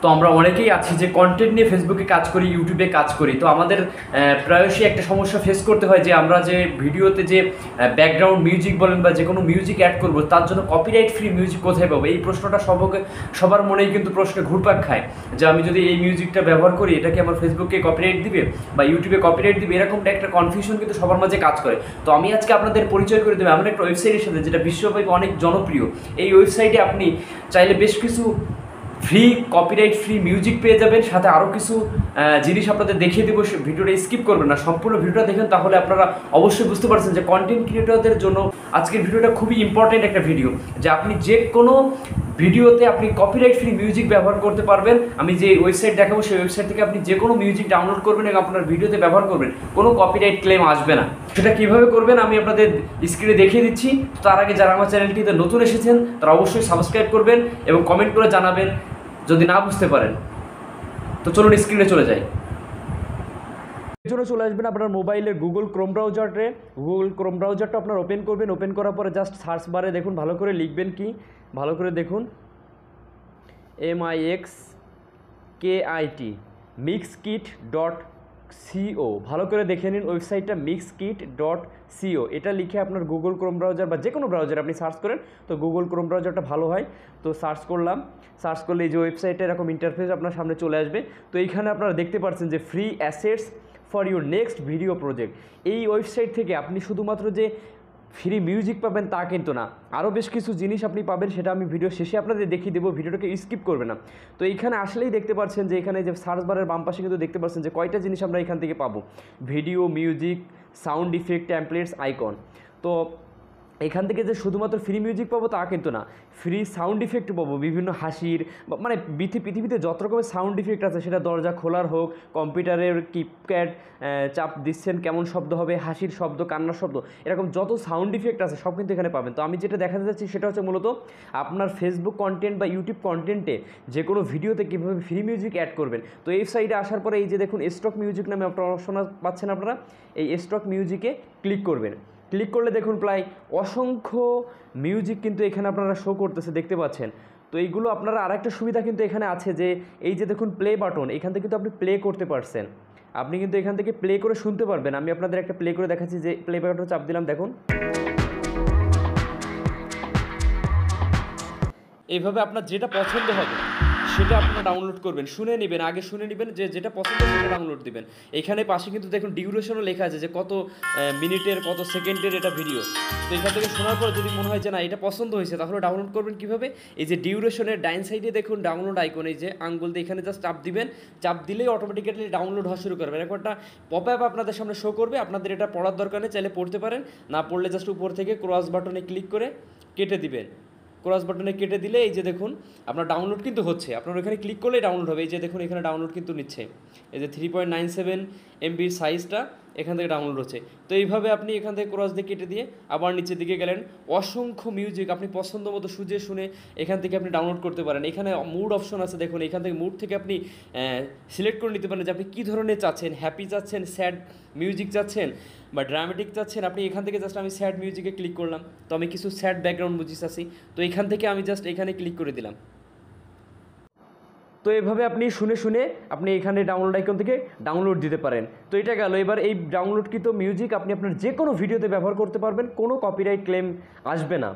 তো আমরা অনেকেই আছি যে কন্টেন্ট নিয়ে ফেসবুকে কাজ করি, ইউটিউবে কাজ করি। তো আমাদের প্রায়শই একটা সমস্যা ফেস করতে হয় যে আমরা যে ভিডিওতে যে ব্যাকগ্রাউন্ড মিউজিক বলেন বা যে কোনো মিউজিক অ্যাড করবো, তার জন্য কপিরাইট ফ্রি মিউজিক কোথায় পাবো? এই প্রশ্নটা সবার মনেই কিন্তু প্রশ্নে ঘুরপাক খায় যে আমি যদি এই মিউজিকটা ব্যবহার করি, এটা কি আমার ফেসবুকে কপিরাইট দিবে বা ইউটিউবে কপিরাইট দিবে? এরকমটা একটা কনফিউশন কিন্তু সবার মাঝে কাজ করে। তো আমি আজকে আপনাদের পরিচয় করে দেবো এমন একটা ওয়েবসাইটের সাথে যেটা বিশ্বব্যাপী অনেক জনপ্রিয়। এই ওয়েবসাইটে আপনি চাইলে বেশ কিছু ফ্রি কপিরাইট ফ্রি মিউজিক পেয়ে যাবেন, সাথে আরও কিছু জিনিস আপনাদের দেখিয়ে দেবো। ভিডিওটা স্কিপ করবেন না, সম্পূর্ণ ভিডিওটা দেখেন, তাহলে আপনারা অবশ্যই বুঝতে পারছেন যে কন্টেন্ট ক্রিয়েটরদের জন্য আজকের ভিডিওটা খুবই ইম্পর্টেন্ট একটা ভিডিও, যে আপনি যে কোনো ভিডিওতে আপনি কপিরাইট ফ্রি মিউজিক ব্যবহার করতে পারবেন। আমি যে ওয়েবসাইট দেখাবো সেই ওয়েবসাইট থেকে আপনি যে কোনো মিউজিক ডাউনলোড করবেন এবং আপনার ভিডিওতে ব্যবহার করবেন, কোনো কপিরাইট ক্লেম আসবে না। সেটা কীভাবে করবেন আমি আপনাদের স্ক্রিনে দেখিয়ে দিচ্ছি। তার আগে যারা আমার চ্যানেলটিতে নতুন এসেছেন তারা অবশ্যই সাবস্ক্রাইব করবেন এবং কমেন্ট করে জানাবেন যদি না বুঝতে পারেন। তো চলুন স্ক্রিনে চলে যাই। এর জন্য চলে আসবেন আপনার মোবাইলের গুগল ক্রোম ব্রাউজারে। গুগল ক্রোম ব্রাউজারটা আপনার ওপেন করবেন। ওপেন করার পরে জাস্ট সার্চ বারে দেখুন, ভালো করে লিখবেন কি, ভালো করে দেখুন, MIXKIT mixkit.co। ভালো করে দেখে নিন ওয়েবসাইটটা mixkit.co। এটা লিখে আপনার গুগল ক্রোম ব্রাউজার বা যে কোনো ব্রাউজার আপনি সার্চ করেন, তো গুগল ক্রোম ব্রাউজারটা ভালো হয়। তো সার্চ করলাম, সার্চ করলে এই যে ওয়েবসাইটে এরকম ইন্টারফেস আপনার সামনে চলে আসবে। তো এইখানে আপনারা দেখতে পাচ্ছেন যে free assets for your next video project. এই ওয়েবসাইট থেকে আপনি শুধুমাত্র যে ফ্রি মিউজিক পাবেন তা কিন্তু না, আরও বেশ কিছু জিনিস আপনি পাবেন, সেটা আমি ভিডিও শেষে আপনাদের দেখিয়ে দেবো। ভিডিওটাকে স্কিপ করবে না। তো এইখানে আসলেই দেখতে পাচ্ছেন যে এখানে যে সার্চ বারের বাম পাশে কিন্তু দেখতে পাচ্ছেন যে কয়টা জিনিস আমরা এখান থেকে পাবো: video, music, sound effect, templates, icon. তো এখান থেকে যে শুধুমাত্র ফ্রি মিউজিক পাবো তা কিন্তু না, ফ্রি সাউন্ড ইফেক্ট পাবো, বিভিন্ন হাসির, মানে পৃথিবীতে যত রকমের সাউন্ড ইফেক্ট আছে, সেটা দরজা খোলার হোক, কম্পিউটারের কিপ্যাড চাপ দিচ্ছেন কেমন শব্দ হবে, হাসির শব্দ, কান্নার শব্দ, এরকম যত সাউন্ড ইফেক্ট আছে সব কিন্তু এখানে পাবেন। তো আমি যেটা দেখাতে যাচ্ছি সেটা হচ্ছে মূলত আপনার ফেসবুক কন্টেন্ট বা ইউটিউব কন্টেন্টে যে কোনো ভিডিওতে কীভাবে ফ্রি মিউজিক অ্যাড করবেন। তো এই সাইডে আসার পরে এই যে দেখুন স্টক মিউজিক নামে আপনারা অপশন পাচ্ছেন, আপনারা এই স্টক মিউজিকে ক্লিক করবেন। ক্লিক করলে দেখুন প্রায় অসংখ্য মিউজিক কিন্তু এখানে আপনারা শো করতেছে, দেখতে পাচ্ছেন। তো এইগুলো আপনারা আরেকটা সুবিধা কিন্তু এখানে আছে যে এই যে দেখুন প্লে বাটন, এখান থেকে কিন্তু আপনি প্লে করতে পারছেন, আপনি কিন্তু এখান থেকে প্লে করে শুনতে পারবেন। আমি আপনাদের একটা প্লে করে দেখাচ্ছি, যে প্লে বাটন চাপ দিলাম, দেখুন এইভাবে আপনার যেটা পছন্দ হবে সেটা আপনারা ডাউনলোড করবেন, শুনে নেবেন, আগে শুনে নেবেন, যে যেটা পছন্দ সেটা ডাউনলোড দিবেন। এখানে পাশে কিন্তু দেখুন ডিউরেশনও লেখা আছে যে কত মিনিটের কত সেকেন্ডের এটা ভিডিও। তো এখান থেকে শোনার পর যদি মনে হয় যে না এটা পছন্দ হয়েছে, তাহলে ডাউনলোড করবেন কীভাবে? এই যে ডিউরেশনের ডাইন সাইডে দেখুন ডাউনলোড আইকন, এই যে আঙ্গুল দিয়ে এখানে জাস্ট চাপ দিবেন, চাপ দিলেই অটোমেটিক্যালি ডাউনলোড হওয়া শুরু করবে। এরকম একটা পপ আপ আপনাদের সামনে শো করবে। আপনাদের এটা পড়ার দরকার নেই, চাইলে পড়তে পারেন, না পড়লে জাস্ট উপর থেকে ক্রস বাটনে ক্লিক করে কেটে দিবেন। ক্রস বাটনে কেটে দিলে এই যে দেখুন আপনার ডাউনলোড কিন্তু হচ্ছে, আপনার ওখানে ক্লিক করলেই ডাউনলোড হবে। এই যে দেখুন এখানে ডাউনলোড কিন্তু নিচ্ছে, এই যে 3.97 MB সাইজটা এখান থেকে ডাউনলোড হচ্ছে। তো এইভাবে আপনি এখান থেকে ক্রস দিয়ে কেটে দিয়ে আবার নিচের দিকে গেলেন, অসংখ্য মিউজিক আপনি পছন্দ মতো সুজে শুনে এখান থেকে আপনি ডাউনলোড করতে পারেন। এখানে মুড অপশন আছে, দেখুন এখান থেকে মুড থেকে আপনি সিলেক্ট করে নিতে পারেন যে আপনি কী ধরনের চাচ্ছেন, হ্যাপি চাচ্ছেন, স্যাড মিউজিক চাচ্ছেন বা ড্রামেটিক চাচ্ছেন। আপনি এখান থেকে জাস্ট আমি স্যাড মিউজিকে ক্লিক করলাম, তো আমি কিছু স্যাড ব্যাকগ্রাউন্ড মিউজিক আছি, তো এখান থেকে আমি জাস্ট এখানে ক্লিক করে দিলাম। তো এভাবে আপনি শুনে শুনে আপনি এখানে ডাউনলোড আইকন থেকে ডাউনলোড দিতে পারেন। তো এটা গেল। এবার এই ডাউনলোডকৃত মিউজিক আপনি আপনার যে কোনো ভিডিওতে ব্যবহার করতে পারবেন, কোনো কপিরাইট ক্লেম আসবে না।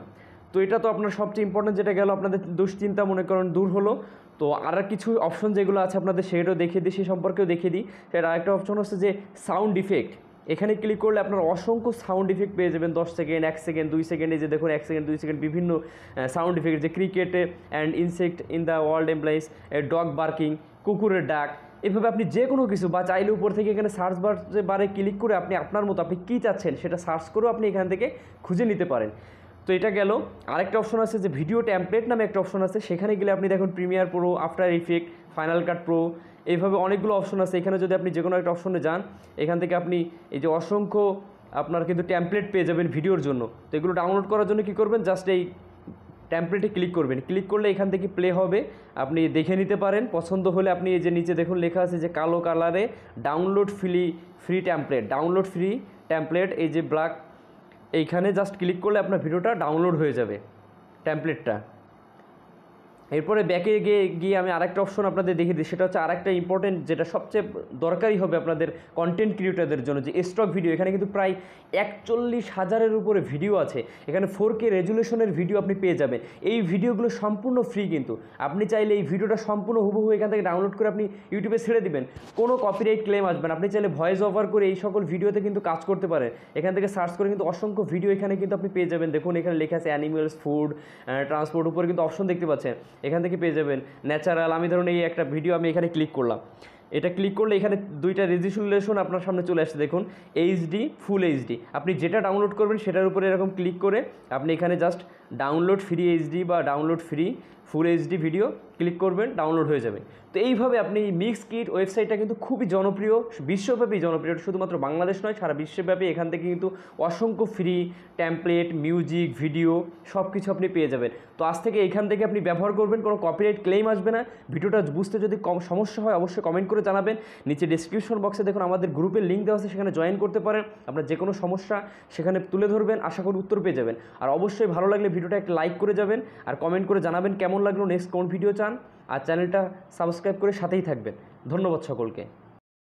তো এটা তো আপনার সবচেয়ে ইম্পর্টেন্ট যেটা গেল, আপনাদের দুশ্চিন্তা মনে করেন দূর হলো। তো আর কিছু অপশন যেগুলো আছে আপনাদের সেটাও দেখিয়ে দিই, সে সম্পর্কেও দেখিয়ে দিই। সেটা আরেকটা অপশন হচ্ছে যে সাউন্ড ইফেক্ট। এখানে ক্লিক করলে আপনার অসংখ্য সাউন্ড ইফেক্ট পেয়ে যাবেন, 10 সেকেন্ড, 1 সেকেন্ড, 2 সেকেন্ড, এই যে দেখুন 1 সেকেন্ড, 2 সেকেন্ড, বিভিন্ন সাউন্ড ইফেক্ট, যে cricket and insect in the world employees, dog barking, কুকুরের ডাক, এভাবে আপনি যে কোনো কিছু, বা চাইলে উপর থেকে এখানে সার্চ বারে ক্লিক করে আপনি আপনার মতো আপনি কী চাচ্ছেন সেটা সার্চ করেও আপনি এখান থেকে খুঁজে নিতে পারেন। তো এটা গেল। আরেকটা অপশন আছে যে ভিডিও টেমপ্লেট নামে একটা অপশন আছে, সেখানে গেলে আপনি দেখুন Premiere Pro, after effect, final কাট প্রো, এইভাবে অনেকগুলো অপশন আছে। এখানে যদি আপনি যে কোনো একটা অপশনে যান, এখান থেকে আপনি এই যে অসংখ্য আপনার কিন্তু টেমপ্লেট পেয়ে যাবেন ভিডিওর জন্য। তো এগুলো ডাউনলোড করার জন্য কী করবেন, জাস্ট এই টেমপ্লেটে ক্লিক করবেন। ক্লিক করলে এখান থেকে প্লে হবে, আপনি দেখে নিতে পারেন। পছন্দ হলে আপনি এই যে নিচে দেখুন লেখা আছে যে কালো কালারে download free template, download free template, এই যে ব্ল্যাক, এইখানে জাস্ট ক্লিক করলে আপনার ভিডিওটা ডাউনলোড হয়ে যাবে টেমপ্লেটটা। এরপরে ব্যাকে গিয়ে আমি আরেকটা অপশন আপনাদের দেখিয়ে দিই, সেটা হচ্ছে আরেকটা ইম্পর্টেন্ট, যেটা সবচেয়ে দরকারি হবে আপনাদের কন্টেন্ট ক্রিয়েটারদের জন্য, যে স্টক ভিডিও। এখানে কিন্তু প্রায় 41,000-এর উপরে ভিডিও আছে। এখানে 4K রেজুলেশনের ভিডিও আপনি পেয়ে যাবেন। এই ভিডিওগুলো সম্পূর্ণ ফ্রি, কিন্তু আপনি চাইলে এই ভিডিওটা সম্পূর্ণ হুবহু এখান থেকে ডাউনলোড করে আপনি ইউটিউবে ছেড়ে দিবেন, কোনো কপিরাইট ক্লেম আসবে না। আপনি চাইলে ভয়েস ওভার করে এই সকল ভিডিওতে কিন্তু কাজ করতে পারেন। এখান থেকে সার্চ করে কিন্তু অসংখ্য ভিডিও এখানে কিন্তু আপনি পেয়ে যাবেন। দেখুন এখানে লেখা আছে অ্যানিমেলস, ফুড, ট্রান্সপোর্ট, উপরে কিন্তু অপশন দেখতে পাচ্ছেন, এখান থেকে পেয়ে যাবেন। ন্যাচারাল, আমি ধরুন এই একটা ভিডিও আমি এখানে ক্লিক করলাম, এটা ক্লিক করলে এখানে দুইটা রেজুলেশন আপনার সামনে চলে আসছে। দেখুন এইচডি, ফুল এইচডি, আপনি যেটা ডাউনলোড করবেন সেটার উপরে এরকম ক্লিক করে আপনি এখানে জাস্ট ডাউনলোড ফ্রি এইচডি বা download free full HD video click করবেন, ডাউনলোড হয়ে যাবে। তো এইভাবে আপনি মিক্সকিট ওয়েবসাইটটা কিন্তু খুবই জনপ্রিয়, বিশ্বব্যাপী জনপ্রিয়, শুধুমাত্র বাংলাদেশ নয়, সারা বিশ্বব্যাপী। এখান থেকে কিন্তু অসংখ্য ফ্রি টেমপ্লেট, মিউজিক, ভিডিও সব কিছু আপনি পেয়ে যাবেন। তো আজ থেকে এখান থেকে আপনি ব্যবহার করবেন, কোনো কপিরাইট ক্লেম আসবে না। ভিডিওটা বুঝতে যদি সমস্যা হয় অবশ্যই কমেন্ট করে জানাবেন। নিচে ডেসক্রিপশন বক্সে দেখুন আমাদের গ্রুপের লিঙ্ক দেওয়া আছে, সেখানে জয়েন করতে পারেন। আপনার যে কোনো সমস্যা সেখানে তুলে ধরবেন, আশা করি উত্তর পেয়ে যাবেন। আর অবশ্যই ভালো লাগলে ভিডিওটা একটা লাইক করে যাবেন, আর কমেন্ট করে জানাবেন কেমন লাগলো, নেক্সট কোন ভিডিও চান, আর চ্যানেলটা সাবস্ক্রাইব করে সাথেই থাকবেন। ধন্যবাদ সকলকে।